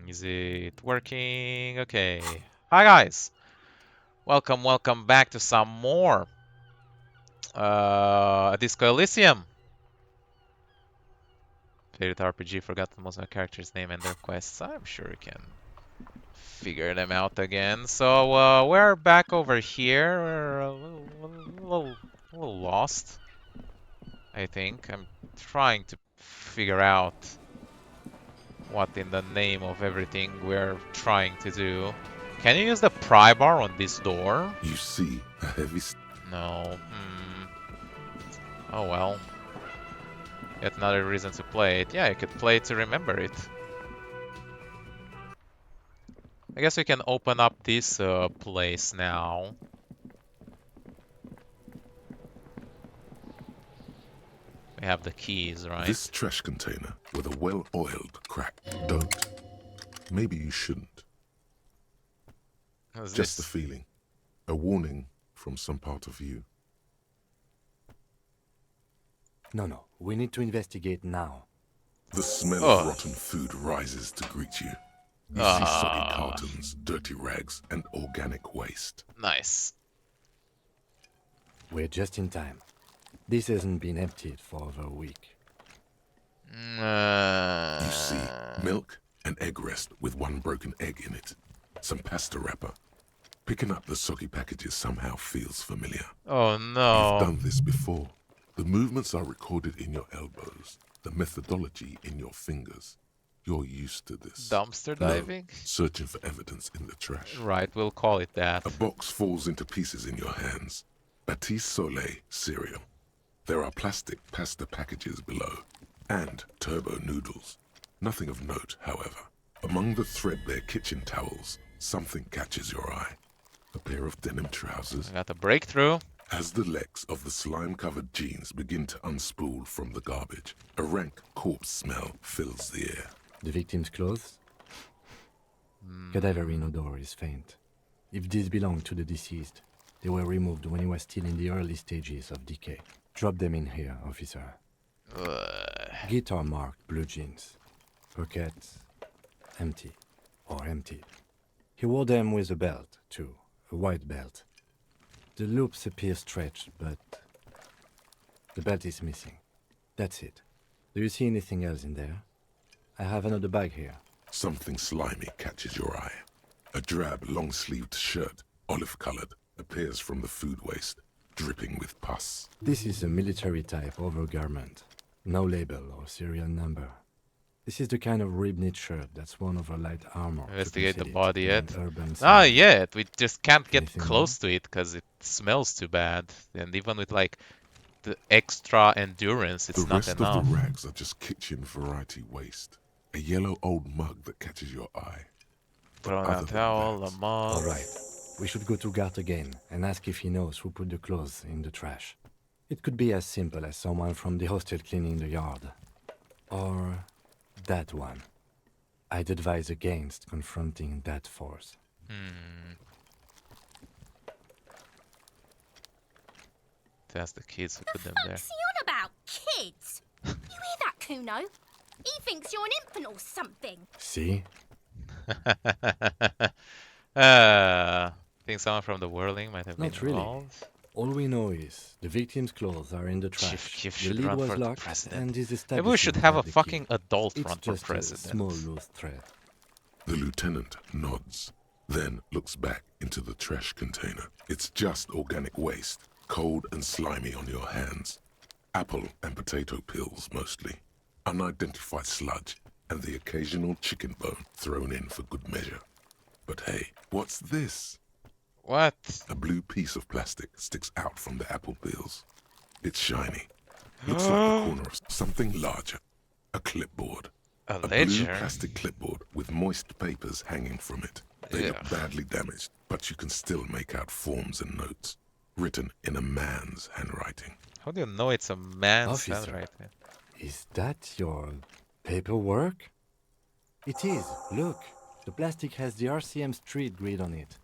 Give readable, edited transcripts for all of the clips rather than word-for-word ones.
Is it working? Okay. Hi guys. Welcome back to some more Disco Elysium. Favorite RPG, forgot most of my character's name and their quests. I'm sure you can figure them out again. So we're back over here. We're a little lost, I think. I'm trying to figure out what in the name of everything we're trying to do. Can you use the pry bar on this door? You see a heavy... No. Oh well. Yet another reason to play it. Yeah, you could play it to remember it. I guess we can open up this place now. We have the keys, right? This trash container with a well-oiled crack. Don't. Maybe you shouldn't. What's Just this? a feeling. A warning from some part of you. No. We need to investigate now. The smell of rotten food rises to greet you. You see soggy cartons, dirty rags, and organic waste. Nice. We're just in time. This hasn't been emptied for over a week. You see milk, an egg rest with one broken egg in it, some pasta wrapper. Picking up the soggy packages somehow feels familiar. Oh no. You've done this before. The movements are recorded in your elbows, the methodology in your fingers. You're used to this. Dumpster diving? No, searching for evidence in the trash. Right, we'll call it that. A box falls into pieces in your hands. Batiste Soleil cereal. There are plastic pasta packages below, and turbo noodles. Nothing of note, however. Among the threadbare kitchen towels, something catches your eye. A pair of denim trousers. I got a breakthrough. As the legs of the slime-covered jeans begin to unspool from the garbage, a rank corpse smell fills the air. The victim's clothes? Cadaver odor is faint. If these belong to the deceased, they were removed when he was still in the early stages of decay. Drop them in here, officer. Guitar-marked blue jeans. Pockets empty or emptied. He wore them with a belt, too. A white belt. The loops appear stretched, but the belt is missing. That's it. Do you see anything else in there? I have another bag here. Something slimy catches your eye. A drab, long-sleeved shirt, olive-colored, appears from the food waste, dripping with pus. This is a military-type overgarment. No label or serial number. This is the kind of rib-knit shirt that's worn over light armor. Investigate the body yet? Not Not yet. We just can't get Anything close to it because it smells too bad. And even with like the extra endurance, it's The not rest enough. of the rags are just kitchen variety waste. A yellow old mug that catches your eye. Thrown other out than towel, that- a mug. All right. We should go to Gart again and ask if he knows who put the clothes in the trash. It could be as simple as someone from the hostel cleaning the yard. Or that one. I'd advise against confronting that force. That's the kids who put them there. What's he on about? Kids? You hear that, Kuno? He thinks you're an infant or something. See? Think someone from the whirling might have been Not really. involved. All we know is the victim's clothes are in the Chief trash. Keef The should lead run was for the locked president. and his Maybe we should establishment have a had the key. fucking adult It's run for just president. a small loose thread. The lieutenant nods, then looks back into the trash container. It's just organic waste, cold and slimy on your hands. Apple and potato peels, mostly. Unidentified sludge, and the occasional chicken bone thrown in for good measure. But hey, what's this? What? A blue piece of plastic sticks out from the apple peels. It's shiny. Looks like the corner of something larger. A clipboard. A A blue ledger? plastic clipboard with moist papers hanging from it. They look Ugh. badly damaged, but you can still make out forms and notes, written in a man's handwriting. How do you know it's a man's Officer. handwriting? Is that your paperwork? It is. Look. The plastic has the RCM street grid on it.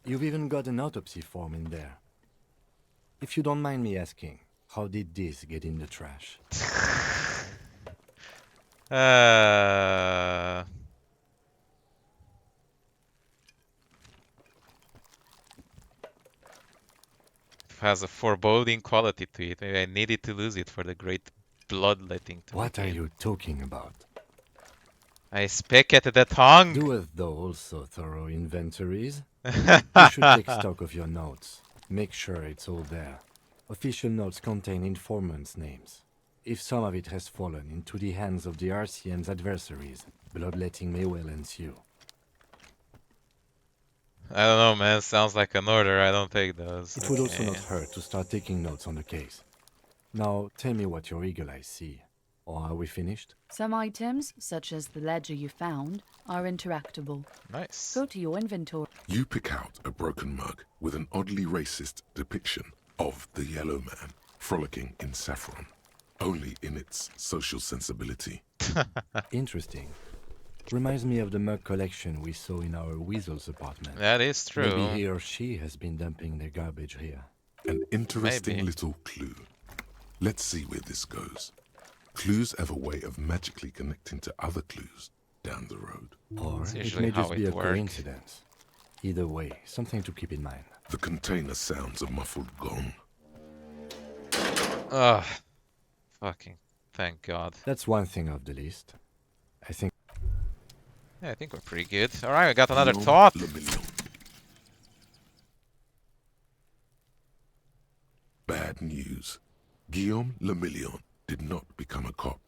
You've even got an autopsy form in there. If you don't mind me asking, how did this get in the trash? has a foreboding quality to it. Maybe I needed to lose it for the great bloodletting to What are begin. you talking about? I speak at the tongue! Doeth thou also thorough inventories? You should take stock of your notes. Make sure it's all there. Official notes contain informants' names. If some of it has fallen into the hands of the RCM's adversaries, bloodletting may well ensue. I don't know, man. Sounds like an order. I don't take those. It would also Okay. not hurt to start taking notes on the case. Now, tell me what your eagle eyes see. Or are we finished? Some items, such as the ledger you found, are interactable. Nice. Go to your inventory. You pick out a broken mug with an oddly racist depiction of the Yellow Man frolicking in saffron, only in its social sensibility. Interesting. Reminds me of the mug collection we saw in our weasel's apartment. That is true. Maybe he or she has been dumping their garbage here. An interesting Maybe. little clue. Let's see where this goes. Clues have a way of magically connecting to other clues down the road. Or That's it usually may how just be it a works. coincidence. Either way, something to keep in mind. The container sounds a muffled gong. Ugh. Fucking thank God. That's one thing off the list. I think Yeah, I think we're pretty good. Alright, we got another Guillaume thought. Le Million. Bad news. Guillaume Le Million did not become a cop.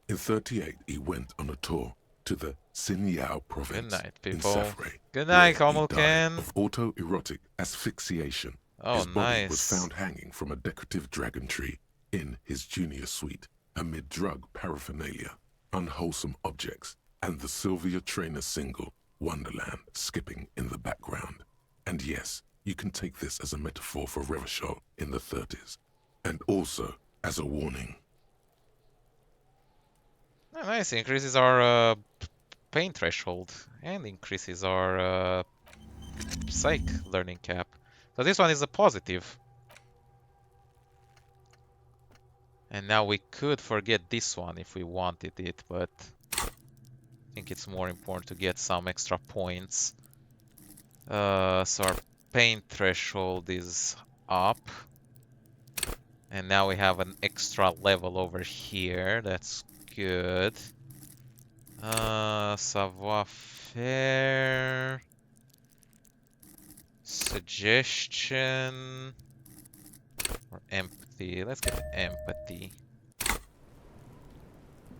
In 38, he went on a tour to the Sinyao province night, in people. Safre. Good night, where he died Omolken. of autoerotic asphyxiation. Oh, His body was nice. found hanging from a decorative dragon tree in his junior suite amid drug paraphernalia, unwholesome objects, and the Sylvia Trainer single Wonderland skipping in the background. And yes, you can take this as a metaphor for Revachol in the 30s, and also as a warning. Oh, nice, increases our pain threshold and increases our psych learning cap. So this one is a positive. And now we could forget this one if we wanted it, but I think it's more important to get some extra points. So our pain threshold is up. And now we have an extra level over here. That's good. Savoir-faire. Suggestion. Or empathy. Let's get empathy.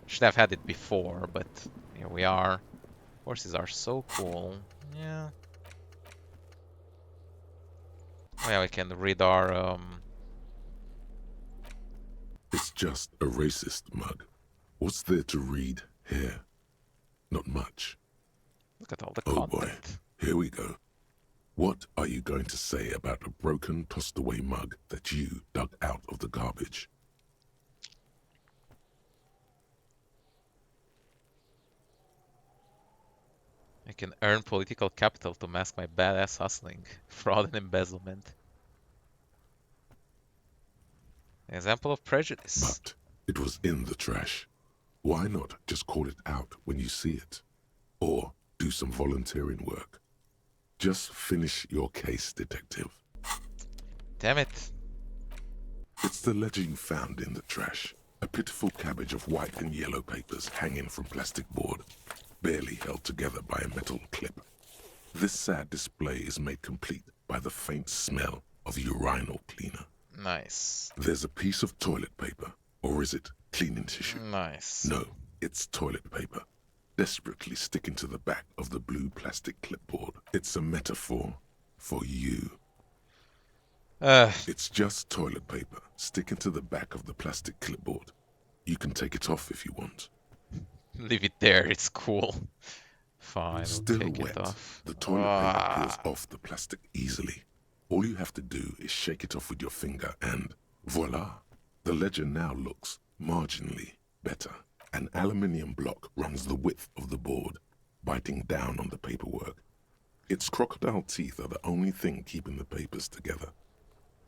Should have had it before, but here we are. Horses are so cool. Yeah. Oh yeah, we can read our It's just a racist mug. What's there to read here? Not much. look at all the Oh boy, content. here we go. What are you going to say about a broken, tossed-away mug that you dug out of the garbage? I can earn political capital to mask my badass hustling, fraud and embezzlement. Example of prejudice. But it was in the trash. Why not just call it out when you see it? Or do some volunteering work? Just finish your case, detective. Damn it. It's the ledger you found in the trash. A pitiful cabbage of white and yellow papers hanging from plastic board, barely held together by a metal clip. This sad display is made complete by the faint smell of urinal cleaner. Nice. There's a piece of toilet paper, or is it cleaning tissue? Nice. No, it's toilet paper, desperately sticking to the back of the blue plastic clipboard. It's a metaphor for you. It's just toilet paper sticking to the back of the plastic clipboard. You can take it off if you want. Leave it there, it's cool. Fine, we'll Still take wet, it off. the toilet paper peels off the plastic easily. All you have to do is shake it off with your finger and voila! The ledger now looks marginally better. An aluminium block runs the width of the board, biting down on the paperwork. Its crocodile teeth are the only thing keeping the papers together.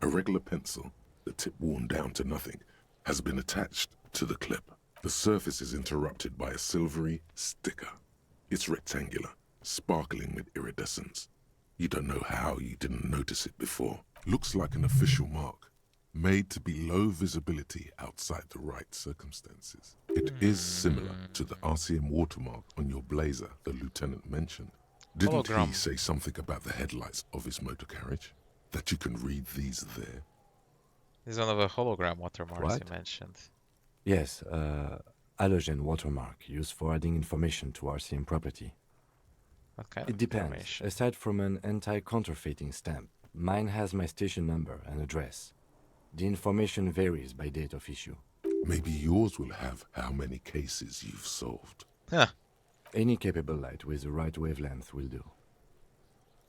A regular pencil, the tip worn down to nothing, has been attached to the clip. The surface is interrupted by a silvery sticker. It's rectangular, sparkling with iridescence. You don't know how you didn't notice it before. Looks like an official mark, made to be low visibility outside the right circumstances. It is similar to the RCM watermark on your blazer the lieutenant mentioned. Didn't Hologram. he say something about the headlights of his motor carriage? That you can read these there? This is one of the hologram watermarks What? you mentioned. Yes, halogen watermark used for adding information to RCM property. What kind It of depends. information? Aside from an anti-counterfeiting stamp, mine has my station number and address. The information varies by date of issue. Maybe yours will have how many cases you've solved. Huh. Any capable light with the right wavelength will do.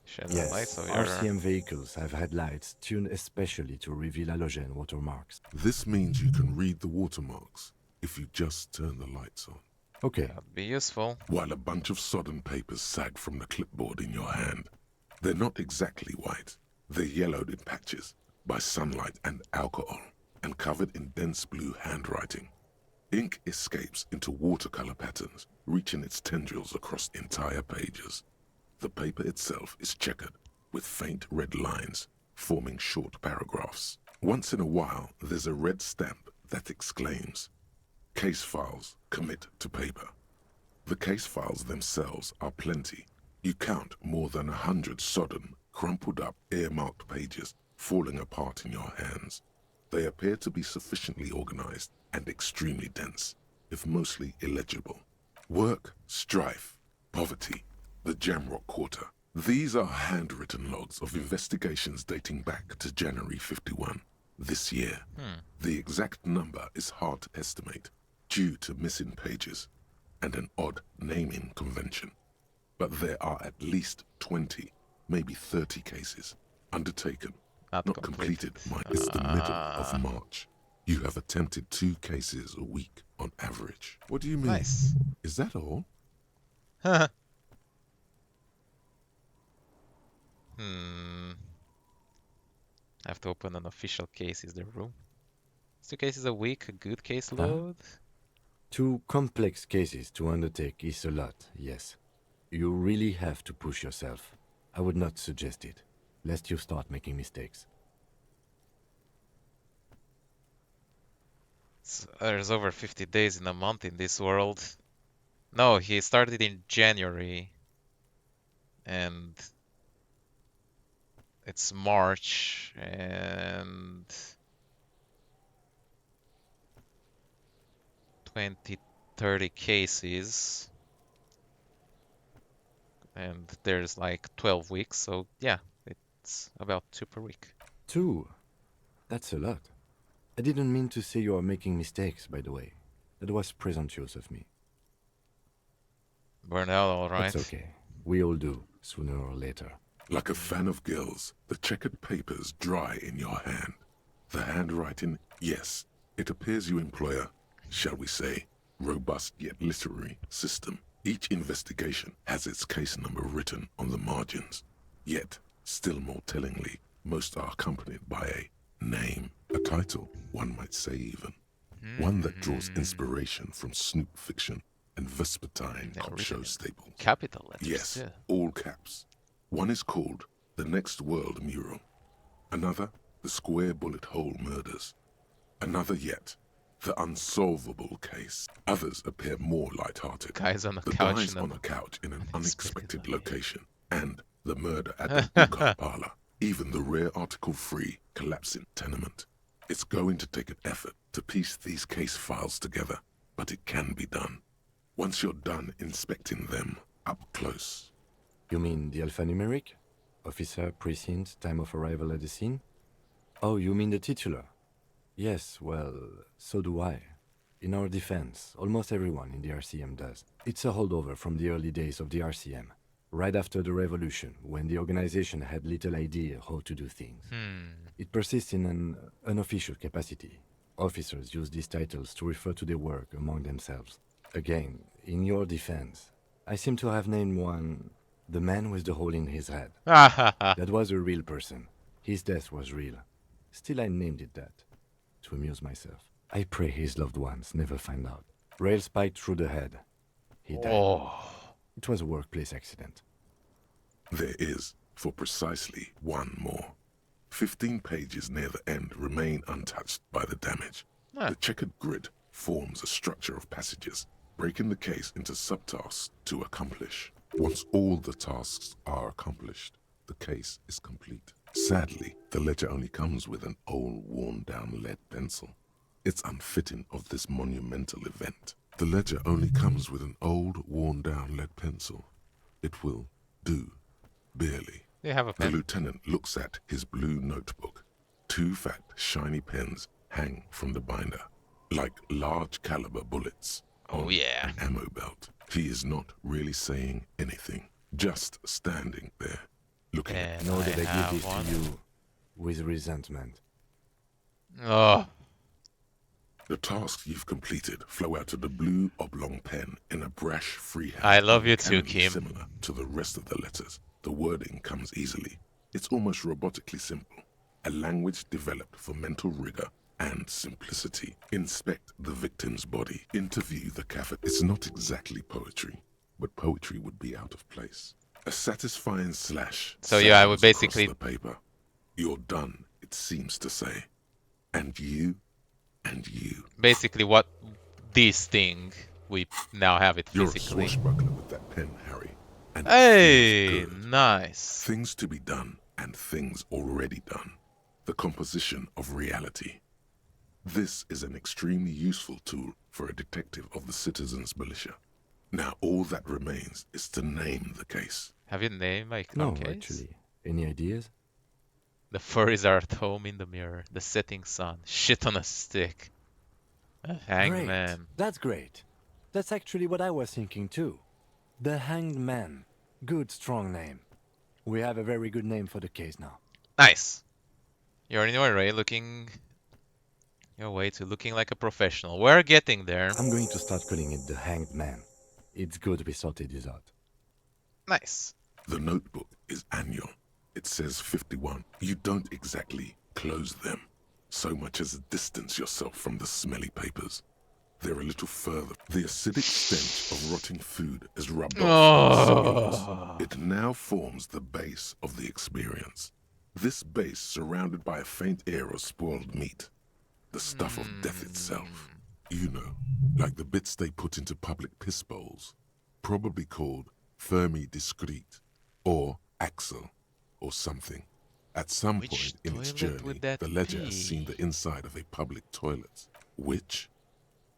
Shed the light Yes, of your... RCM vehicles have had lights tuned especially to reveal halogen watermarks. This means you can read the watermarks if you just turn the lights on. Okay, That'd be useful. While a bunch of sodden papers sag from the clipboard in your hand. They're not exactly white. They're yellowed in patches by sunlight and alcohol, and covered in dense blue handwriting. Ink escapes into watercolor patterns, reaching its tendrils across entire pages. The paper itself is checkered, with faint red lines, forming short paragraphs. Once in a while, there's a red stamp that exclaims, "Case files commit to paper." The case files themselves are plenty. You count more than 100 sodden, crumpled up, earmarked pages falling apart in your hands. They appear to be sufficiently organized and extremely dense, if mostly illegible. Work, strife, poverty, the Jamrock Quarter. These are handwritten logs of investigations dating back to January 51, this year. The exact number is hard to estimate, due to missing pages and an odd naming convention. But there are at least 20, maybe 30 cases undertaken, Not not completed. It's the middle of March. You have attempted 2 cases a week on average. What do you mean? Nice. Is that all? I have to open an official case. Is there room? 2 cases a week, a good caseload? 2 complex cases to undertake is a lot, yes. You really have to push yourself. I would not suggest it, lest you start making mistakes. There's over 50 days in a month in this world. No, he started in January. And it's March and 20, 30 cases. And there's like 12 weeks, so yeah, it's about 2 per week. 2? That's a lot. I didn't mean to say you are making mistakes, by the way. That was presumptuous of me. Burn out, alright. That's okay. We all do, sooner or later. Like a fan of gills, the checkered papers dry in your hand. The handwriting, yes, it appears you employ a, shall we say, robust yet literary system. Each investigation has its case number written on the margins. Yet, still more tellingly, most are accompanied by a name, a title, one might say even. One that draws inspiration from Snoop fiction and Vespertine They're cop written show in staples. Capital letters, Yes, too. all caps. One is called The Next World Mural. Another, The Square Bullet Hole Murders. Another yet, The Unsolvable Case. Others appear more light-hearted. Guys on a The couch guys in on an a couch in an unexpected unexpected location. And the murder at the hookah parlor. Even the rare article-free collapsing tenement. It's going to take an effort to piece these case files together, but it can be done. Once you're done inspecting them up close. You mean the alphanumeric? Officer, precinct, time of arrival at the scene? Oh, you mean the titular? Yes, well, so do I. In our defense, almost everyone in the RCM does. It's a holdover from the early days of the RCM, right after the revolution, when the organization had little idea how to do things. It persists in an unofficial capacity. Officers use these titles to refer to their work among themselves. Again, in your defense, I seem to have named one the man with the hole in his head. That was a real person. His death was real. Still, I named it that, to amuse myself. I pray his loved ones never find out. Rail spiked through the head. He died. Oh, It was a workplace accident. There is, for precisely one more. 15 pages near the end remain untouched by the damage. Ah. The checkered grid forms a structure of passages, breaking the case into subtasks to accomplish. Once all the tasks are accomplished, the case is complete. Sadly, the ledger only comes with an old, worn-down lead pencil. It's unfitting of this monumental event. The ledger only comes with an old, worn-down lead pencil. It will do, barely. Do you have a The pen? lieutenant looks at his blue notebook. 2 fat, shiny pens hang from the binder, like large caliber bullets Oh, on yeah. an ammo belt. He is not really saying anything, just standing there, looking at And Know that I have give this one. to you with resentment. Oh, the tasks you've completed flow out of the blue oblong pen in a brash freehand. I love you too, uncannily Kim. Similar to the rest of the letters, the wording comes easily. It's almost robotically simple, a language developed for mental rigor and simplicity. Inspect the victim's body. Interview the catheter. It's not exactly poetry, but poetry would be out of place. A satisfying slash. So yeah, I would sounds across basically- the paper. You're done, it seems to say. And you, and you. basically what this thing, we now have it You're a physically. swashbuckler with that pen, Harry. And it Hey, feels good. nice. Things to be done and things already done. The composition of reality. This is an extremely useful tool for a detective of the citizens' militia. Now all that remains is to name the case. Have you named my No, case? actually. Any ideas? The furries are at home in the mirror. The setting sun. Shit on a stick. A hangman. Great. That's great. That's actually what I was thinking too. The Hanged Man. Good, strong name. We have a very good name for the case now. Nice. You're in your way looking like a professional. We're getting there. I'm going to start calling it the Hanged Man. It's good we sorted this out. Nice. The notebook is annual. It says 51. You don't exactly close them, so much as distance yourself from the smelly papers. They're a little further. The acidic stench of rotting food is rubbed off the cellulose. It now forms the base of the experience. This base surrounded by a faint air of spoiled meat. The stuff of death itself. You know, like the bits they put into public piss bowls. Probably called Fermi Discrete, or Axel, or something. At some Which point in its toilet journey, would that the ledger be? has seen the inside of a public toilet. Which?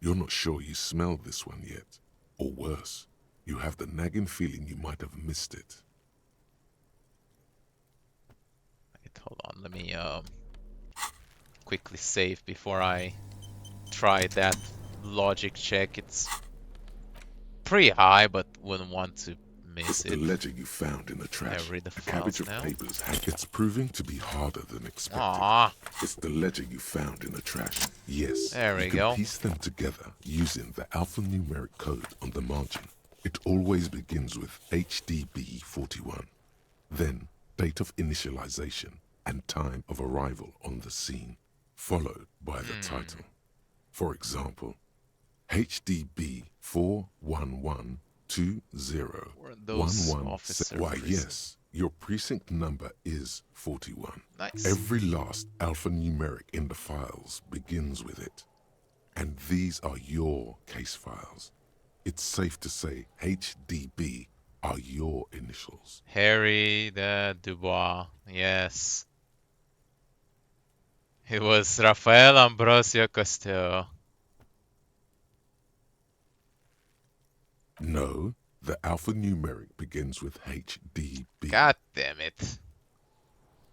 You're not sure you smelled this one yet. Or worse, you have the nagging feeling you might have missed it. Wait, hold on, let me quickly save before I try that logic check. It's pretty high, but wouldn't want to It's miss the it. ledger you found in the trash. read the A cabbage files of now. papers. It's proving to be harder than expected. Aww. It's the ledger you found in the trash. Yes, There we you can go. piece them together using the alphanumeric code on the margin. It always begins with HDB 41. Then, date of initialization and time of arrival on the scene, followed by the title. For example, HDB 41120. Were those 11 officer Why, precinct? yes, your precinct number is 41. Nice. Every last alphanumeric in the files begins with it. And these are your case files. It's safe to say HDB are your initials. Harry de Dubois. Yes. It was Rafael Ambrosio Castillo. No, the alphanumeric begins with HDB. God damn it.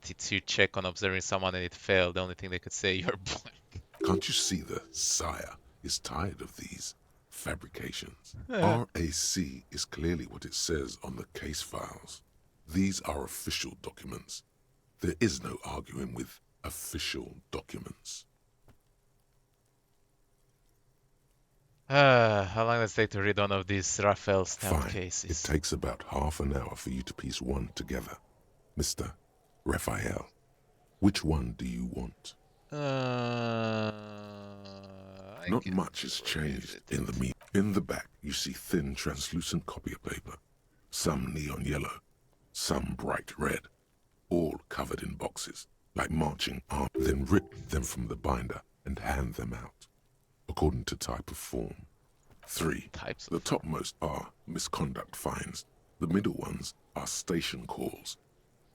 Did you check on observing someone and it failed? The only thing they could say, you're blank. Can't you see the sire is tired of these fabrications? RAC is clearly what it says on the case files. These are official documents. There is no arguing with official documents. How long does it take to read one of these Raphael stamp Fine. cases? It takes about half an hour for you to piece one together. Mr. Raphael, which one do you want? I Not guess much has what is changed it? in the meat. In the back, you see thin, translucent copier paper. Some neon yellow, some bright red, all covered in boxes. like marching arms, then rip them from the binder and hand them out, according to type of form. 3. Types The of. topmost are misconduct fines, the middle ones are station calls,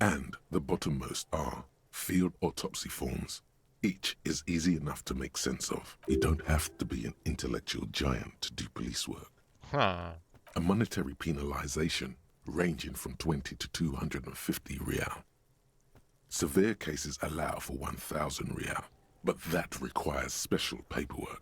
and the bottommost are field autopsy forms. Each is easy enough to make sense of. You don't have to be an intellectual giant to do police work. Huh. A monetary penalization ranging from 20 to 250 real. Severe cases allow for 1,000 real, but that requires special paperwork.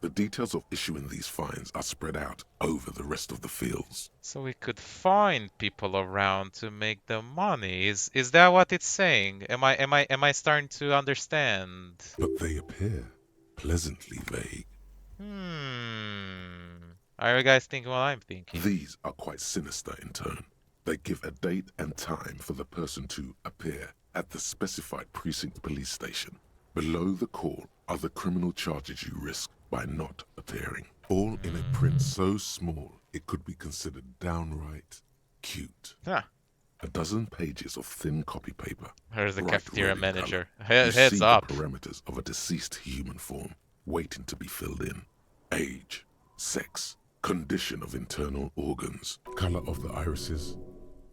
The details of issuing these fines are spread out over the rest of the fields. So we could find people around to make the money. Is that what it's saying? Am I starting to understand? But they appear pleasantly vague. Are you guys thinking what I'm thinking? These are quite sinister in tone. They give a date and time for the person to appear at the specified precinct police station. Below the call are the criminal charges you risk by not appearing. All in a print so small it could be considered downright cute. Huh. A dozen pages of thin copy paper. Here's the bright cafeteria red in manager. color. You Heads see up. the parameters of a deceased human form waiting to be filled in. Age, sex, condition of internal organs, color of the irises,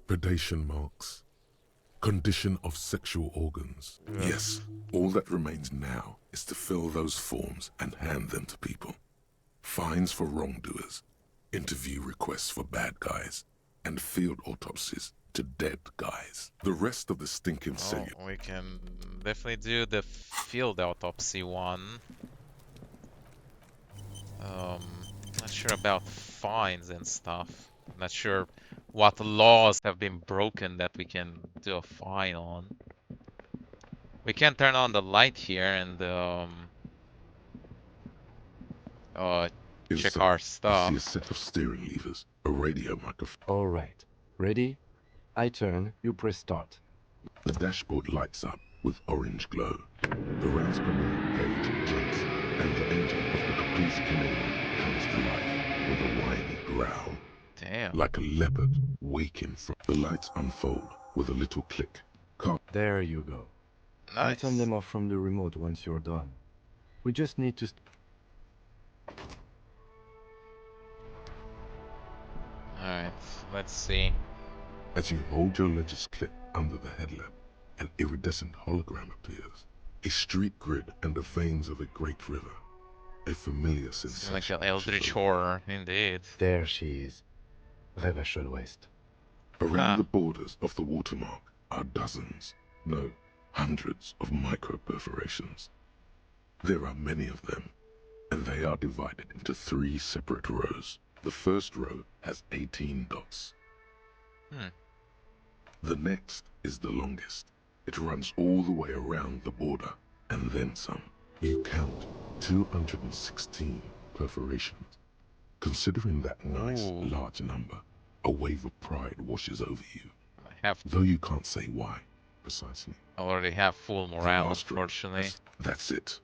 predation marks, condition of sexual organs. Yes, all that remains now is to fill those forms and hand them to people. Fines for wrongdoers, interview requests for bad guys, and field autopsies to dead guys. The rest of the stinking Oh, cellulose. we can definitely do the field autopsy one. Not sure about fines and stuff. Not sure what laws have been broken that we can do a fine on. We can turn on the light here and check our Inside, you see stuff. a set of steering levers, a radio microphone. All right. Ready? I turn, you press start. The dashboard lights up with orange glow. The rounds per minute gauge jumps, and the engine of the Caprice Canadian comes to life with a whiny growl. Damn. Like a leopard waking from... The lights unfold with a little click. There you go. I'll turn Nice. them off from the remote once you're done. We just need to... Alright, let's see. As you hold your ledger's clip under the headlamp, an iridescent hologram appears. A street grid and the veins of a great river. A familiar Seems like sensation. an eldritch horror, indeed. There she is. Revachol West. Around Huh. the borders of the watermark are dozens, no, hundreds of micro perforations. There are many of them, and they are divided into 3 separate rows. The first row has 18 dots. The next is the longest. It runs all the way around the border, and then some. You count 216 perforations. Considering that nice, Ooh. large number, a wave of pride washes over you. I have Though you can't say why, precisely. I already have full The morale, last row, unfortunately. that's it.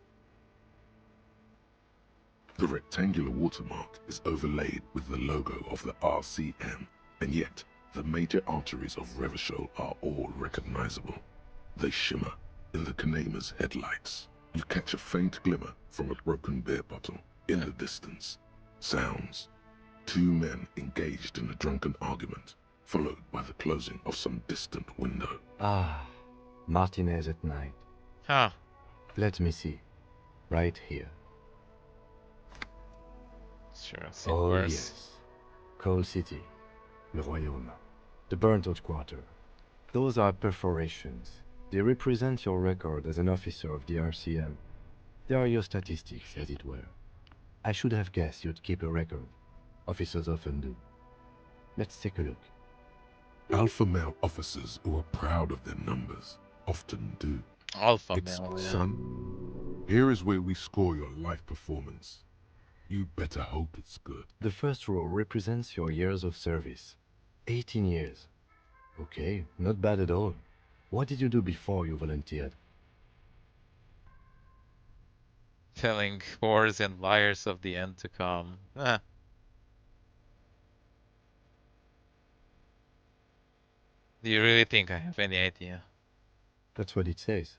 The rectangular watermark is overlaid with the logo of the RCM, and yet the major arteries of Revachol are all recognizable. They shimmer in the Kanema's headlights. You catch a faint glimmer from a broken beer bottle. In the distance, sounds. 2 men engaged in a drunken argument, followed by the closing of some distant window. Ah, Martinez at night. Huh. Let me see. Right here. Sure, I've seen Oh worse. yes. Coal City. Le Royaume. The burnt-out quarter. Those are perforations. They represent your record as an officer of the RCM. They are your statistics, as it were. I should have guessed you'd keep a record. Officers often do. Let's take a look. Alpha male officers who are proud of their numbers often do. Alpha It's male, yeah. son. Here is where we score your life performance. You better hope it's good. The first row represents your years of service. 18 years. Okay, not bad at all. What did you do before you volunteered? Telling whores and liars of the end to come. Ah. Do you really think I have any idea? That's what it says.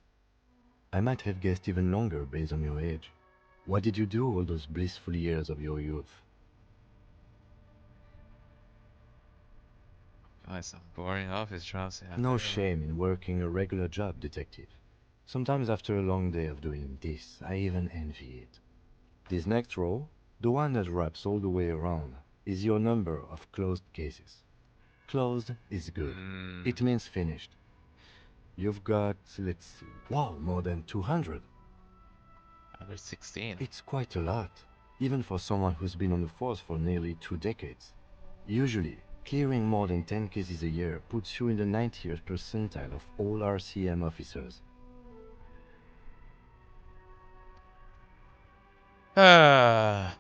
I might have guessed even longer based on your age. What did you do all those blissful years of your youth? Find some boring office jobs. Yeah. No shame in working a regular job, detective. Sometimes after a long day of doing this, I even envy it. This next row, the one that wraps all the way around, is your number of closed cases. Closed is good. Mm, It means finished. You've got, let's see, wow, more than 200. under 16. It's quite a lot, even for someone who's been on the force for nearly 2 decades. Usually, clearing more than 10 cases a year puts you in the 90th percentile of all RCM officers. Ah,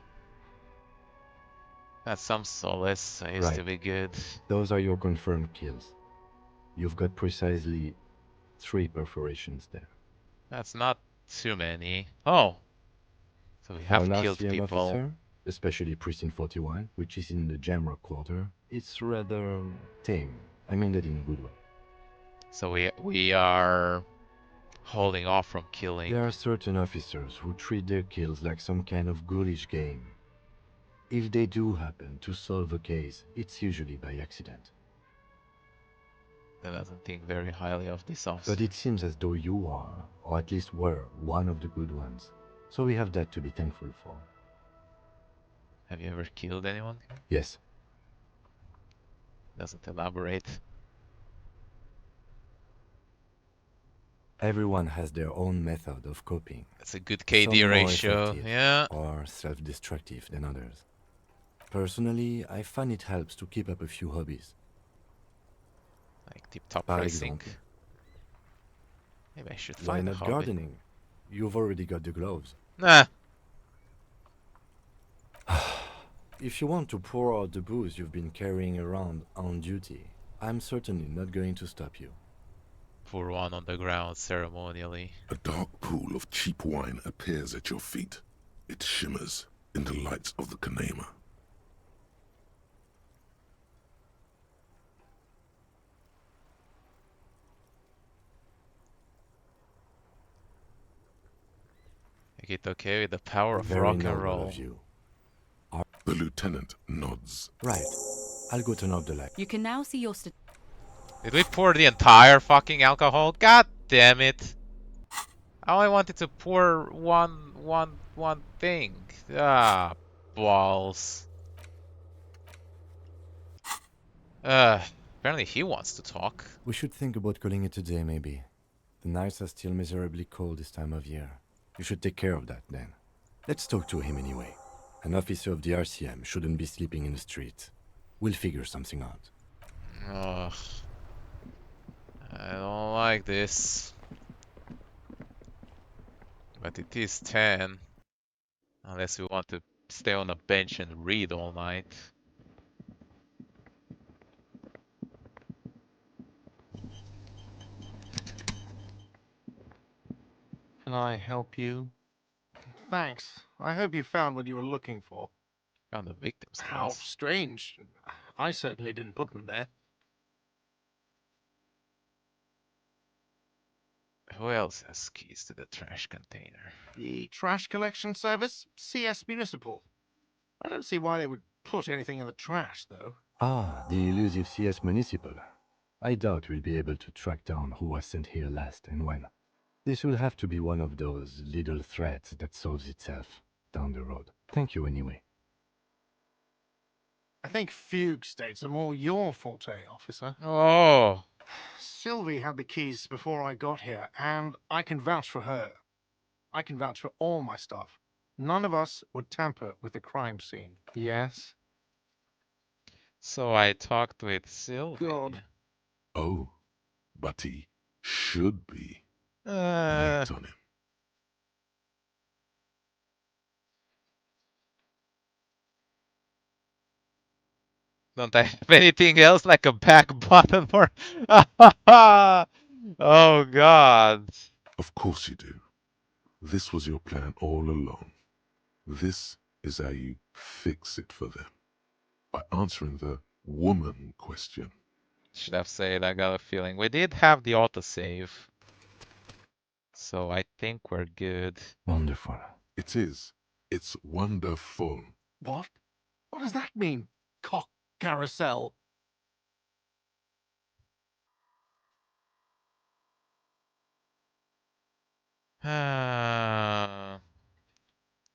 that's some solace. I used Right, to be good. those are your confirmed kills. You've got precisely 3 perforations there. That's not too many. Oh, so we For an have killed RCM people. officer, especially Precinct 41, which is in the Jamrock quarter, it's rather tame. I mean that in a good way. So we are holding off from killing. There are certain officers who treat their kills like some kind of ghoulish game. If they do happen to solve a case, it's usually by accident. That doesn't think very highly of this But officer. it seems as though you are, or at least were, one of the good ones. So we have that to be thankful for. Have you ever killed anyone? Yes, Doesn't elaborate. everyone has their own method of coping. It's a good Some KD more ratio. effective Yeah. or self-destructive than others. Personally, I find it helps to keep up a few hobbies. Like tip-top Par racing. exemple, Maybe I should why find a not hobby. gardening? You've already got the gloves. Nah. If you want to pour out the booze you've been carrying around on duty, I'm certainly not going to stop you. Pour one on the ground ceremonially. A dark pool of cheap wine appears at your feet. It shimmers in the lights of the Kanema. Make it okay with the power of Very rock and noble roll. of you. The lieutenant nods. Right. I'll go turn off the light. You can now see your Did we pour the entire fucking alcohol? God damn it. I only wanted to pour one thing. Ah, balls. Apparently he wants to talk. We should think about calling it a day, maybe. The nights are still miserably cold this time of year. You should take care of that, then. Let's talk to him anyway. An officer of the RCM shouldn't be sleeping in the street. We'll figure something out. Ugh. I don't like this. But it is 10. Unless we want to stay on a bench and read all night. Can I help you? Thanks. I hope you found what you were looking for. Found the victim's How keys. strange. I certainly didn't put them there. Who else has keys to the trash container? The trash collection service? CS Municipal. I don't see why they would put anything in the trash, though. Ah, the elusive CS Municipal. I doubt we'll be able to track down who was sent here last and when. This will have to be one of those little threats that solves itself down the road. Thank you anyway. I think fugue states are more your forte, officer. Oh, Sylvie had the keys before I got here, and I can vouch for her. I can vouch for all my stuff. None of us would tamper with the crime scene. Yes? so I talked with Sylvie. God. Oh, but he should be. Uh, Wait on him. don't I have anything else like a back button for? Oh God. Of course you do. This was your plan all along. This is how you fix it for them. By answering the woman question. Should have said I got a feeling. We did have the autosave. So I think we're good. Wonderful. It is. It's wonderful. What? What does that mean? Cock carousel.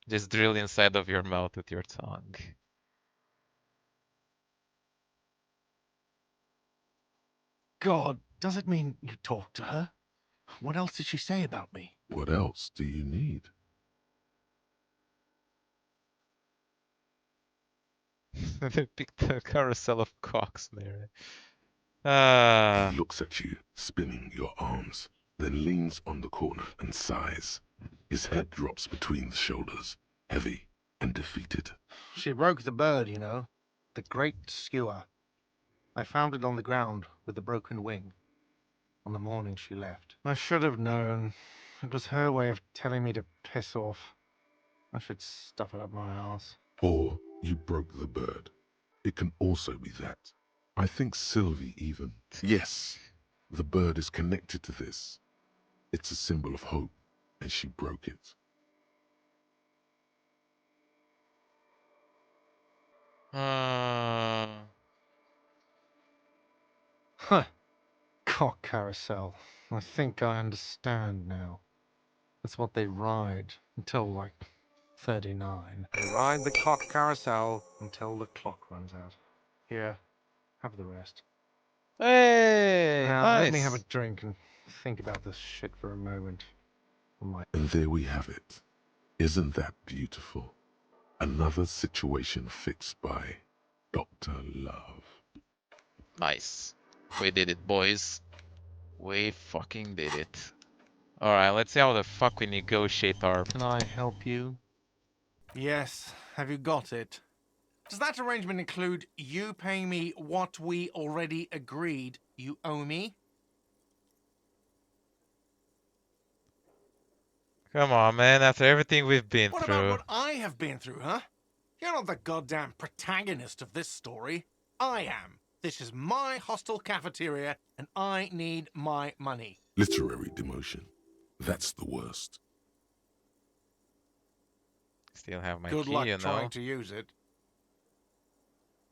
Just drill inside of your mouth with your tongue. God, does it mean you talked to her? What else did she say about me? What else do you need? They picked the carousel of cocks there. He looks at you, spinning your arms, then leans on the corner and sighs. His head drops between the shoulders, heavy and defeated. She broke the bird, you know. The great skewer. I found it on the ground with the broken wing. On the morning she left. I should have known. It was her way of telling me to piss off. I should stuff it up my ass. Or you broke the bird. It can also be that. I think Sylvie even. Yes, the bird is connected to this. It's a symbol of hope, and she broke it. Huh. Cock carousel. I think I understand now. That's what they ride until like 39. They ride the cock carousel until the clock runs out. Here, have the rest. Hey, Now, let me have a nice. drink and think about this shit for a moment. And there we have it. Isn't that beautiful? Another situation fixed by Dr. Love. Nice. We did it, boys. We fucking did it. Alright, let's see how the fuck we negotiate our... Can I help you? Yes. Have you got it? Does that arrangement include you paying me what we already agreed you owe me? Come on, man, after everything we've been What about through. what I have been through, huh? You're not the goddamn protagonist of this story. I am. This is my hostel cafeteria, and I need my money. Literary demotion. That's the worst. Still have my Good key, luck you trying know. to use it.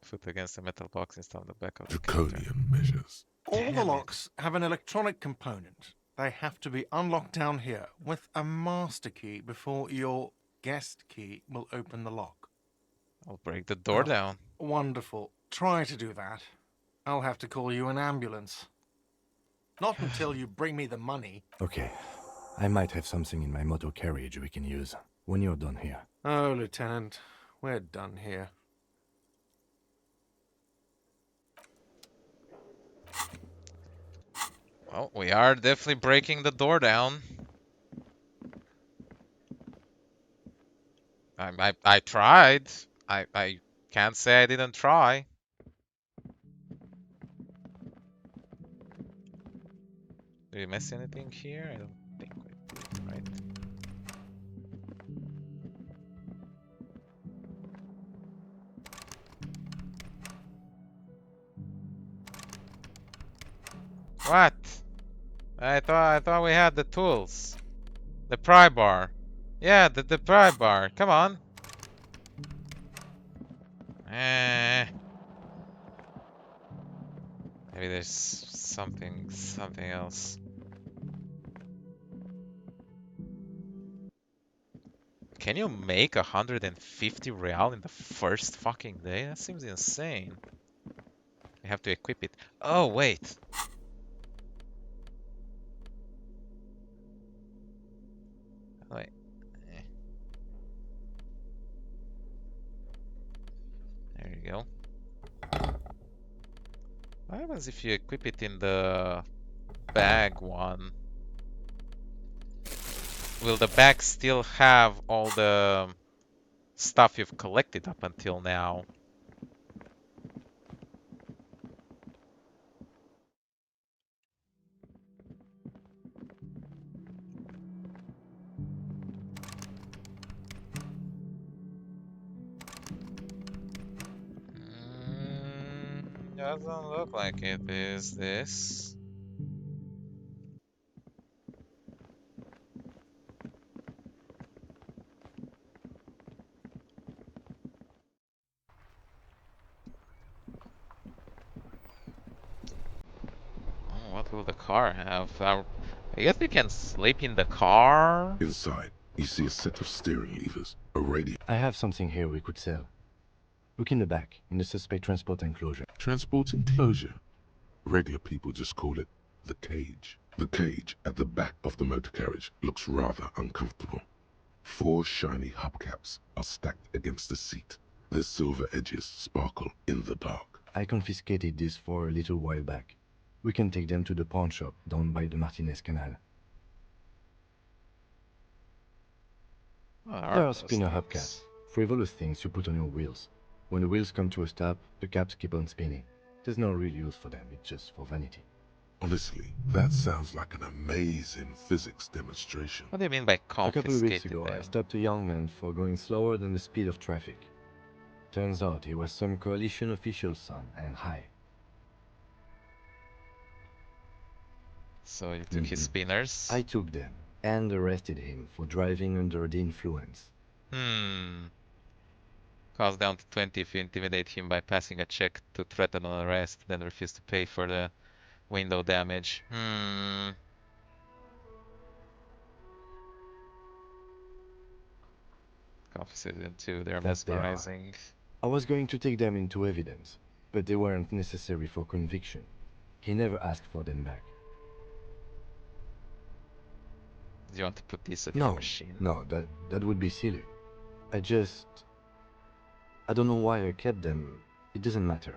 Foot against the metal box installed on the back of the counter. Draconian measures. All Damn the it. locks have an electronic component. They have to be unlocked down here with a master key before your guest key will open the lock. I'll break the door Oh. down. Wonderful. Try to do that. I'll have to call you an ambulance. Not until you bring me the money. Okay. I might have something in my motor carriage we can use when you're done here. Oh, Lieutenant, we're done here. Well, we are definitely breaking the door down. I tried. I can't say I didn't try. Did we miss anything here? I don't think we did, right? What? I thought we had the tools. The pry bar. Yeah, the pry bar. Come on. Eh. Maybe there's something else. Can you make 150 real in the first fucking day? That seems insane. We have to equip it. Oh, wait. Wait. Eh. There you go. What happens if you equip it in the bag one? Will the bag still have all the stuff you've collected up until now? Doesn't look like it is this. Cool, the car have. I guess we can sleep in the car. Inside, you see a set of steering levers, a radio. I have something here we could sell. Look in the back, in the suspect transport enclosure. Transport enclosure. Regular people just call it the cage. The cage at the back of the motor carriage looks rather uncomfortable. 4 shiny hubcaps are stacked against the seat. Their silver edges sparkle in the dark. I confiscated these 4 a little while back. We can take them to the pawn shop down by the Martinez Canal. What There are those spinner things? hubcaps, frivolous things you put on your wheels. When the wheels come to a stop, the caps keep on spinning. There's no real use for them, it's just for vanity. Honestly, that sounds like an amazing physics demonstration. What do you mean by A couple of weeks confiscated ago, I them? stopped a young man for going slower than the speed of traffic. Turns out he was some coalition official's son and high. So you took his spinners? I took them and arrested him for driving under the influence. Costs down to 20 if you intimidate him by passing a check to threaten an arrest, then refuse to pay for the window damage. Confiscated too, they're That they are. mesmerizing. I was going to take them into evidence, but they weren't necessary for conviction. He never asked for them back. Do you want to put these at your machine? No, that would be silly. I don't know why I kept them. It doesn't matter.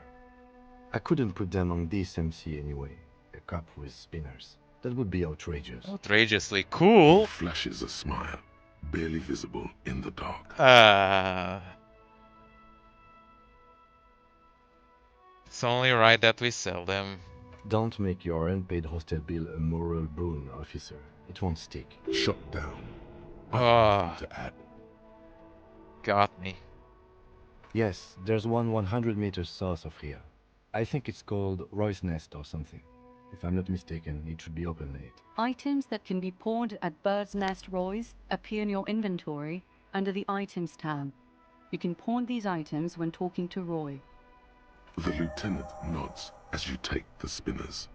I couldn't put them on this MC anyway. A cup with spinners. That would be outrageous. Outrageously He cool! flashes a smile, barely visible in the dark. It's only right that we sell them. Don't make your unpaid hostel bill a moral boon, officer. It won't stick. Shut down. I've Ah. nothing to add. Got me. Yes, there's one 100 meters south of here. I think it's called Roy's Nest or something. If I'm not mistaken, it should be open late. Items that can be pawned at Bird's Nest Roy's appear in your inventory under the Items tab. You can pawn these items when talking to Roy. The lieutenant nods as you take the spinners.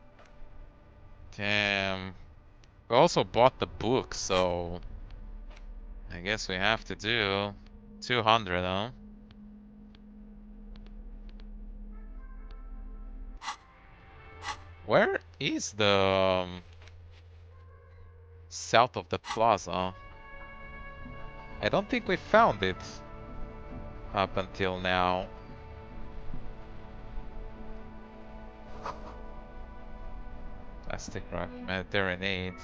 Damn. We also bought the book, so I guess we have to do 200, huh? Where is the south of the plaza? I don't think we found it up until now. Plastic wrap, Mediterranean.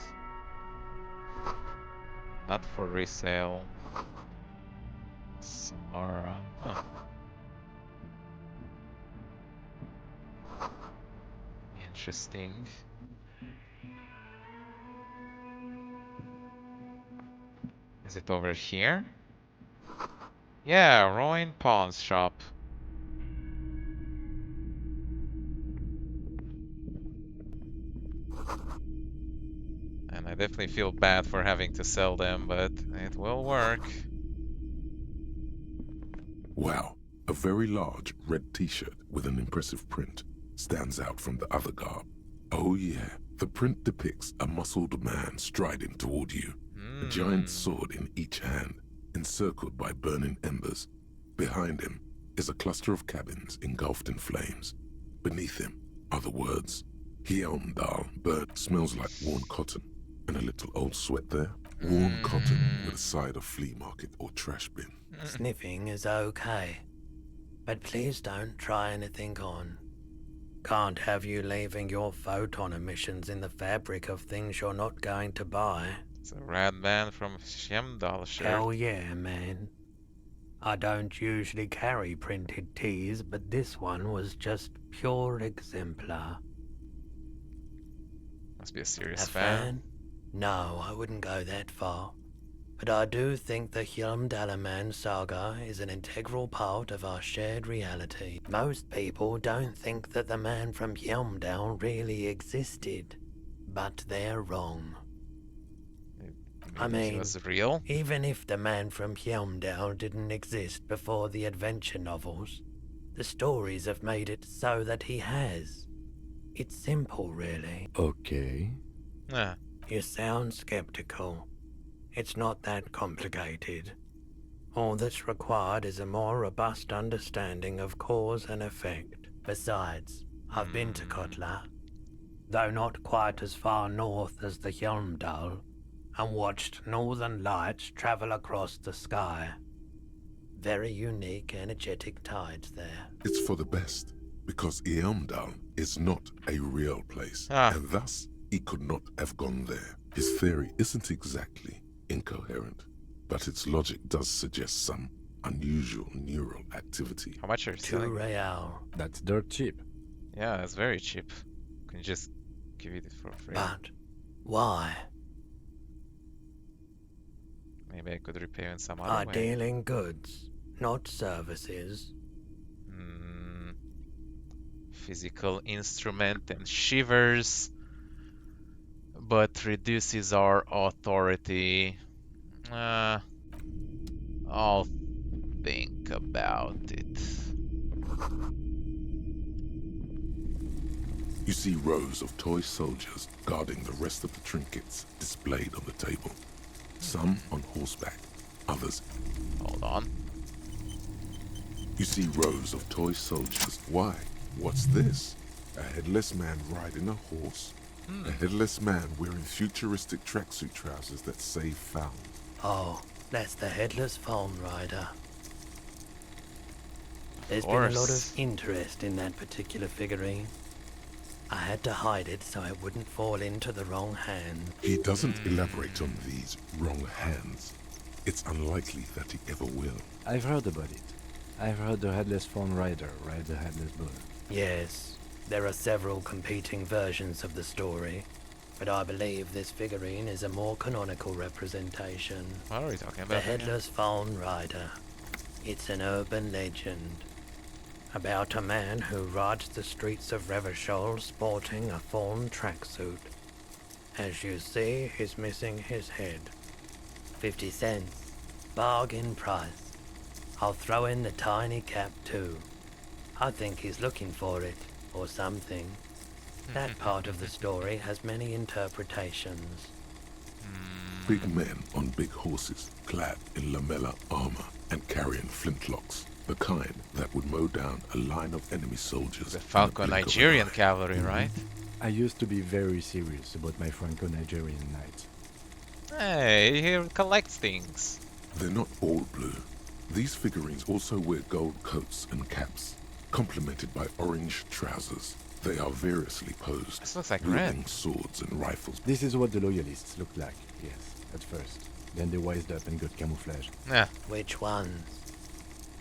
Not for resale. Samara. Huh. Interesting. Is it over here? Yeah, Rowan Pawn's shop. And I definitely feel bad for having to sell them, but it will work. Wow, a very large red t-shirt with an impressive print stands out from the other garb. Oh yeah, the print depicts a muscled man striding toward you, a giant sword in each hand, encircled by burning embers. Behind him is a cluster of cabins engulfed in flames. Beneath him are the words, Hjelmdal burnt smells like worn cotton, and a little old sweat there. Worn cotton with a side of flea market or trash bin. Sniffing is okay, but please don't try anything on. Can't have you leaving your photon emissions in the fabric of things you're not going to buy. It's a rad man from Hjelmdal shirt. Hell yeah, man. I don't usually carry printed tees, but this one was just pure exemplar. Must be a serious A fan? No, I wouldn't go that far. But I do think the Hjelmdalaman saga is an integral part of our shared reality. Most people don't think that the man from Hjelmdal really existed, but they're wrong. I Maybe he mean, was real? even if the man from Hjelmdal didn't exist before the adventure novels, the stories have made it so that he has. It's simple, really. Okay. Ah, You sound skeptical. It's not that complicated. All that's required is a more robust understanding of cause and effect. Besides, I've been to Kotla, though not quite as far north as the Hjelmdal, and watched northern lights travel across the sky. Very unique, energetic tides there. It's for the best, because Eamdal is not a real place, Ah. and thus he could not have gone there. His theory isn't exactly incoherent, but its logic does suggest some unusual neural activity. How much are you 2 selling? real. That's dirt cheap. Yeah, it's very cheap. Can you just give it for free? But why? Maybe I could repay you in some I other way. deal in goods, not services. Physical instrument and shivers, but reduces our authority. I'll think about it. You see rows of toy soldiers guarding the rest of the trinkets displayed on the table. Some on horseback, others. Hold on. You see rows of toy soldiers. Why? What's this? A headless man riding a horse? A headless man wearing futuristic tracksuit trousers that say found. Oh, that's the headless phone rider. There's been a lot course. of interest in that particular figurine. I had to hide it so it wouldn't fall into the wrong hand. He doesn't elaborate on these wrong hands. It's unlikely that he ever will. I've heard about it. I've heard the headless phone rider ride the headless bull. Yes, there are several competing versions of the story, but I believe this figurine is a more canonical representation. What are we talking The about? Headless Phone Rider. It's an urban legend about a man who rides the streets of Revachol sporting a fawn tracksuit. As you see, he's missing his head. 50 cents. Bargain price. I'll throw in the tiny cap too. I think he's looking for it, or something. That part of the story has many interpretations. Big men on big horses, clad in lamella armor and carrying flintlocks. The kind that would mow down a line of enemy soldiers. The in a Falco blink of an Nigerian eye. cavalry, right? I used to be very serious about my Franco-Nigerian knights. Hey, he collects things. They're not all blue. These figurines also wear gold coats and caps, complemented by orange trousers. They are variously posed, This looks like wielding red. swords and rifles. This is what the loyalists looked like, yes, at first. Then they wised up and got camouflage. Yeah. Which ones?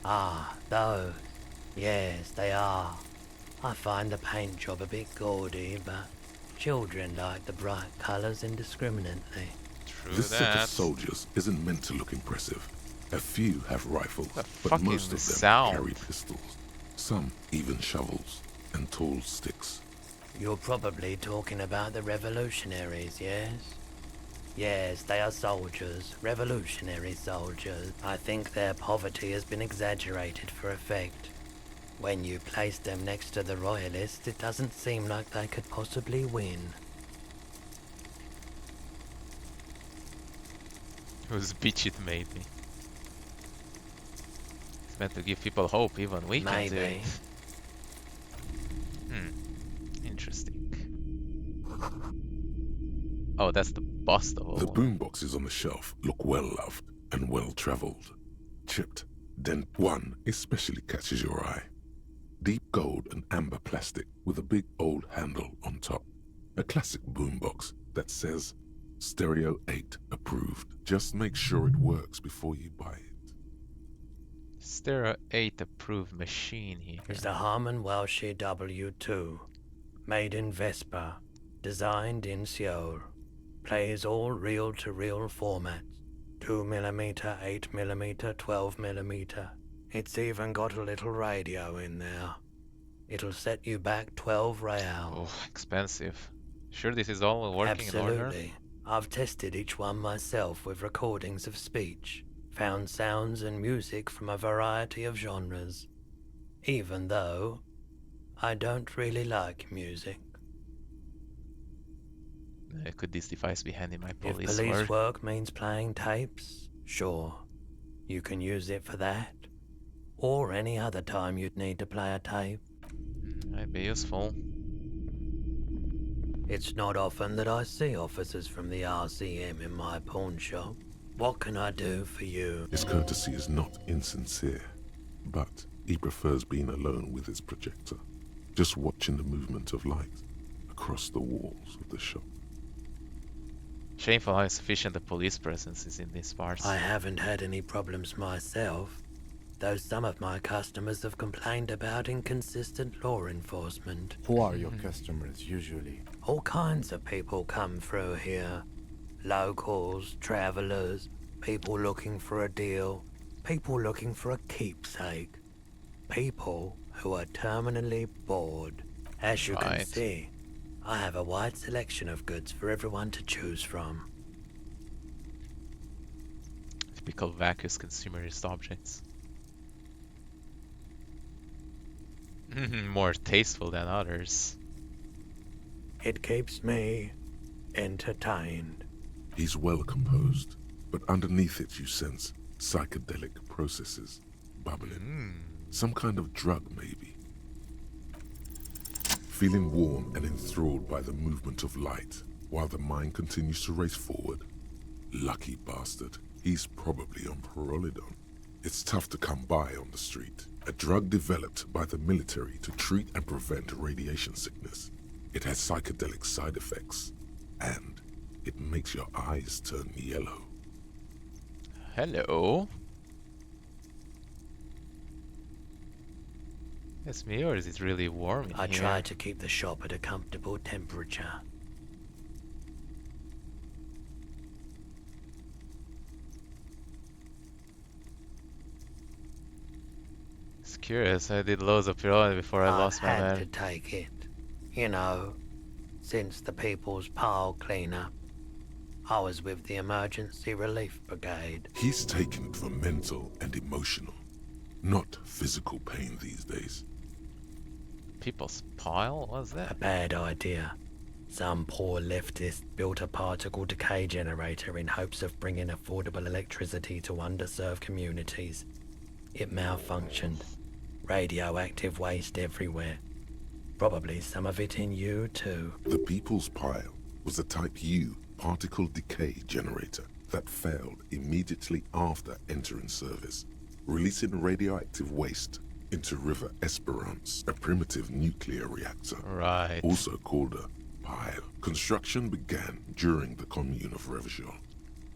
Ah, those. Yes, they are. I find the paint job a bit gaudy, but children like the bright colours indiscriminately. True This set of that. soldiers isn't meant to look impressive. A few have rifles, The but fuck most is of this them sound? carry pistols. Some even shovels and tall sticks. You're probably talking about the revolutionaries, yes? Yes, they are soldiers, revolutionary soldiers. I think their poverty has been exaggerated for effect. When you place them next to the royalists, it doesn't seem like they could possibly win. Whose bitch it made me. It's meant to give people hope, even we can do Maybe. it. Interesting. Oh, that's the bust of The all. boomboxes on the shelf look well loved and well traveled. Chipped, then one especially catches your eye. Deep gold and amber plastic with a big old handle on top. A classic boombox that says Stereo 8 approved. Just make sure it works before you buy it. Stereo 8 approved machine here. Is the Harman Welshie W2, made in Vespa, designed in Seoul. Plays all reel-to-reel formats. 2mm, 8mm, 12mm. It's even got a little radio in there. It'll set you back 12 real. Oh, expensive. Sure this is all working in order? Absolutely. I've tested each one myself with recordings of speech, found sounds and music from a variety of genres. Even though I don't really like music. Could this device be handy my If police police work? work means playing tapes, sure. You can use it for that. Or any other time you'd need to play a tape. Might be useful. It's not often that I see officers from the RCM in my pawn shop. What can I do for you? His courtesy is not insincere, but he prefers being alone with his projector, just watching the movement of light across the walls of the shop. Shameful how insufficient the police presence is in these parts. I haven't had any problems myself, though some of my customers have complained about inconsistent law enforcement. Who are your customers usually? All kinds of people come through here. Locals, travellers, people looking for a deal, people looking for a keepsake. People who are terminally bored. As you can Right. see, I have a wide selection of goods for everyone to choose from. Typical vacuous consumerist objects. More tasteful than others. It keeps me entertained. He's well composed, but underneath it you sense psychedelic processes bubbling. Some kind of drug, maybe. Feeling warm and enthralled by the movement of light, while the mind continues to race forward. Lucky bastard. He's probably on Parolidon. It's tough to come by on the street. A drug developed by the military to treat and prevent radiation sickness. It has psychedelic side effects, and it makes your eyes turn yellow. Hello. It's me, or is it really warm in I here? try to keep the shop at a comfortable temperature. It's curious. I did loads of pirouette before I I've lost my had to man. take it. You know, since the People's Pile cleanup, I was with the Emergency Relief Brigade. He's taken it for mental and emotional, not physical pain these days. People's pile? What's A that? bad idea. Some poor leftist built a particle decay generator in hopes of bringing affordable electricity to underserved communities. It malfunctioned. Radioactive waste everywhere. Probably some of it in you too. The People's Pile was a Type U particle decay generator that failed immediately after entering service, releasing radioactive waste into River Esperance, a primitive nuclear reactor, Right. also called a pile. Construction began during the Commune of Revachol.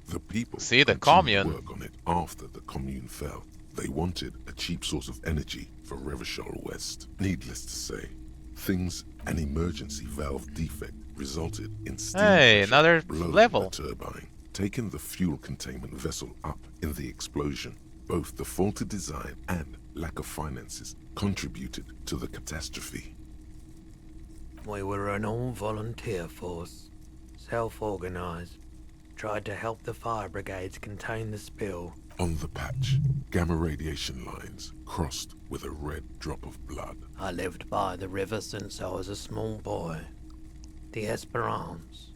The people See, the continued Commune. work on it after the Commune fell. They wanted a cheap source of energy for Revachol West. Needless to say, an emergency valve defect resulted in steam Hey, pressure another blowing level. the turbine, taking the fuel containment vessel up in the explosion. Both the faulty design and lack of finances contributed to the catastrophe. We were an all-volunteer force, self-organized, tried to help the fire brigades contain the spill. On the patch, gamma radiation lines crossed with a red drop of blood. I lived by the river since I was a small boy. The Esperance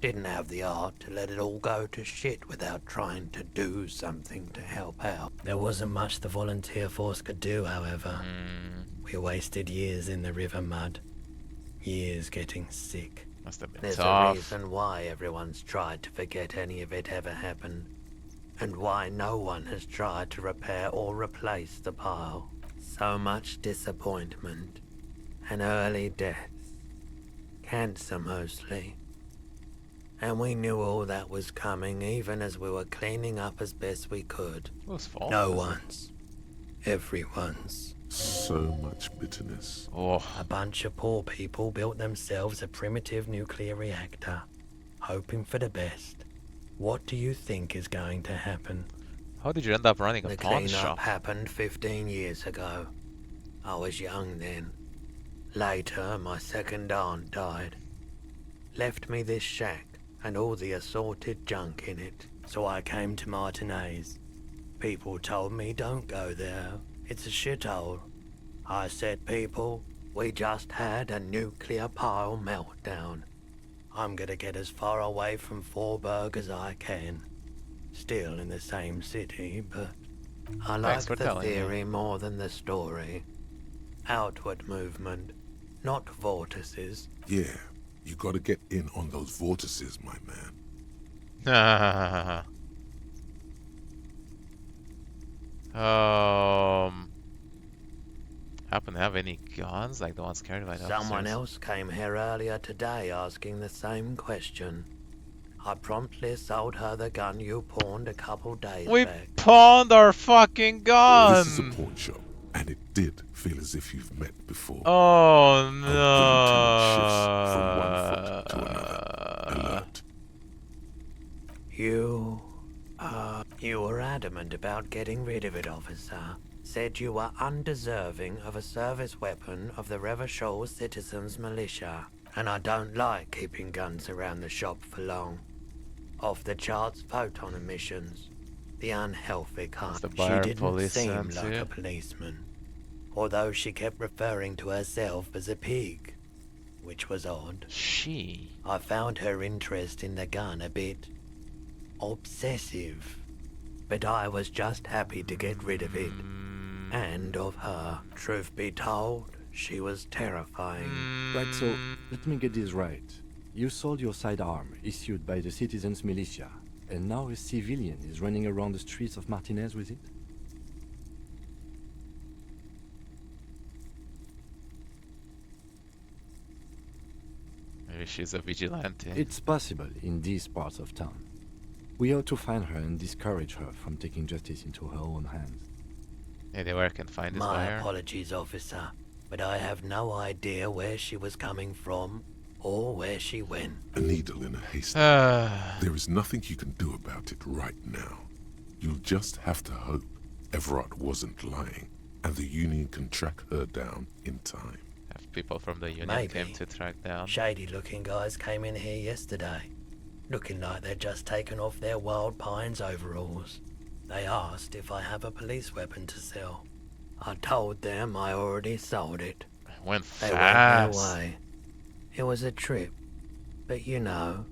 didn't have the art to let it all go to shit without trying to do something to help out. There wasn't much the volunteer force could do, however. We wasted years in the river mud. Years getting sick. Must have been There's a tough. reason why everyone's tried to forget any of it ever happened. And why no one has tried to repair or replace the pile. So much disappointment. And early deaths. Cancer mostly. And we knew all that was coming even as we were cleaning up as best we could. Whose fault? No is it? one's. Everyone's. So much bitterness. Oh, A bunch of poor people built themselves a primitive nuclear reactor, hoping for the best. What do you think is going to happen? how did you end up running a The pawn cleanup shop? happened 15 years ago. I was young then. Later, my second aunt died. Left me this shack and all the assorted junk in it. So I came to Martinez. People told me don't go there. It's a shithole. I said, people, we just had a nuclear pile meltdown. I'm gonna get as far away from Forberg as I can. Still in the same city, but I Thanks for like the telling me. theory more than the story. Outward movement, not vortices. Yeah, you gotta get in on those vortices, my man. Happen to have any guns like the ones carried by the Someone officers? else came here earlier today asking the same question. I promptly sold her the gun you pawned a couple days We back. pawned our fucking gun! This is a pawn shop, and it did feel as if you've met before. Oh The lieutenant shifts from one foot to no! another. Alert. You were adamant about getting rid of it, officer. Said you were undeserving of a service weapon of the Revachol Citizens Militia. And I don't like keeping guns around the shop for long. Off the charts photon emissions. The unhealthy kind. the She Bayern didn't police seem sent like you? a policeman. Although she kept referring to herself as a pig. Which was odd. She. I found her interest in the gun a bit obsessive. But I was just happy to get rid of it. And of her. Truth be told, she was terrifying. Right, so let me get this right. You sold your sidearm, issued by the Citizens Militia, and now a civilian is running around the streets of Martinez with it? Maybe she's a vigilante. It's possible in these parts of town. We ought to find her and discourage her from taking justice into her own hands. Anywhere I can find this My buyer. apologies, officer, but I have no idea where she was coming from or where she went. A needle in a haystack. Ah, There is nothing you can do about it right now. You'll just have to hope Everard wasn't lying, and the Union can track her down in time. have people from the Union Maybe. came to track down. Shady looking guys came in here yesterday, looking like they'd just taken off their Wild Pines overalls. They asked if I have a police weapon to sell. I told them I already sold it. Went They went fast. their way. It was a trip, but you know,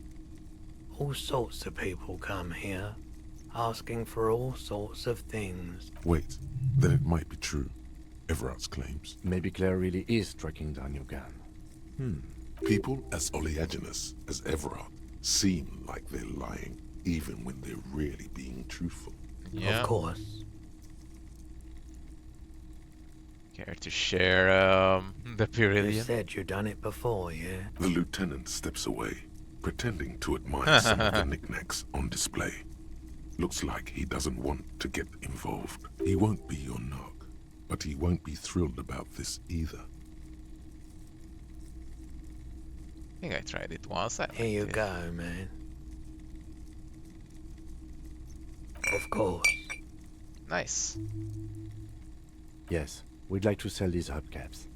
all sorts of people come here, asking for all sorts of things. Wait, then it might be true. Everard's claims. Maybe Claire really is tracking down your gun. People as oleaginous as Everard seem like they're lying, even when they're really being truthful. Yeah. Of course. Care to share the You Pyrillium? said you done it before, yeah? The lieutenant steps away, pretending to admire some of the knickknacks on display. Looks like he doesn't want to get involved. He won't be your knock, but he won't be thrilled about this either. I think I tried it once. I Here you liked it. go, man. Of course. Nice. Yes, we'd like to sell these hubcaps.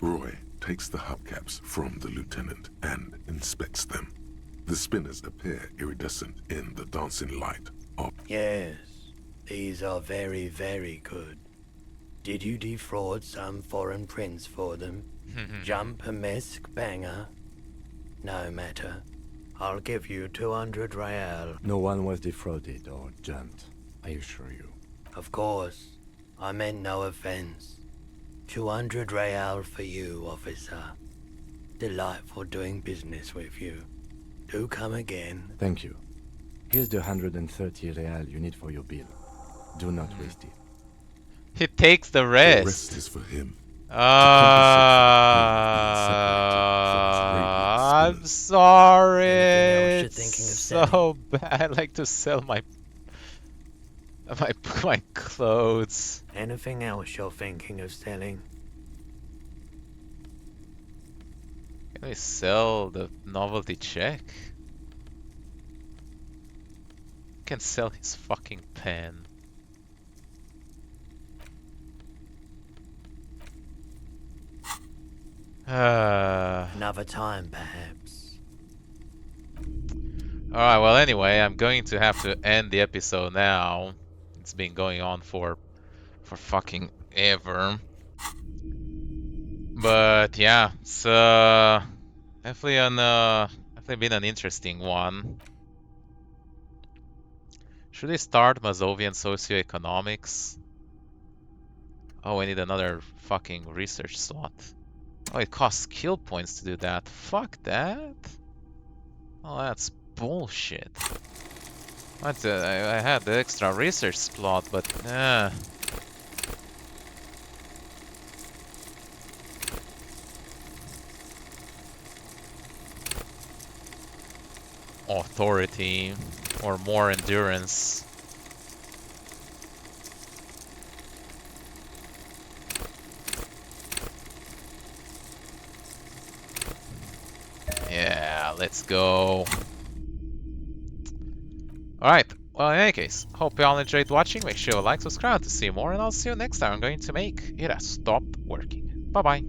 Roy takes the hubcaps from the lieutenant and inspects them. The spinners appear iridescent in the dancing light of Yes, these are very, very good. Did you defraud some foreign prince for them? Jump a mesk banger? No matter. I'll give you 200 real. No one was defrauded or jumped, I assure you. Of course, I meant no offense. 200 real for you, officer. Delightful doing business with you. Do come again. Thank you. Here's the 130 real you need for your bill. Do not waste it. He takes the the rest. rest is for him. I'm Anything sorry. else you're It's thinking of so bad. I like to sell my clothes. Anything else you're thinking of selling? Can we sell the novelty check? Can sell his fucking pen. Another time, perhaps. Alright, well anyway, I'm going to have to end the episode now. It's been going on for fucking ever. But yeah, so definitely Definitely been an interesting one. Should we start Mazovian socioeconomics? Oh, we need another fucking research slot. Oh, it costs skill points to do that. Fuck that. Oh, that's bullshit. I had the extra research slot, but authority or more endurance. Yeah, let's go. Alright, well in any case, hope you all enjoyed watching. Make sure you like, subscribe to see more, and I'll see you next time. I'm going to make it stop working. Bye bye.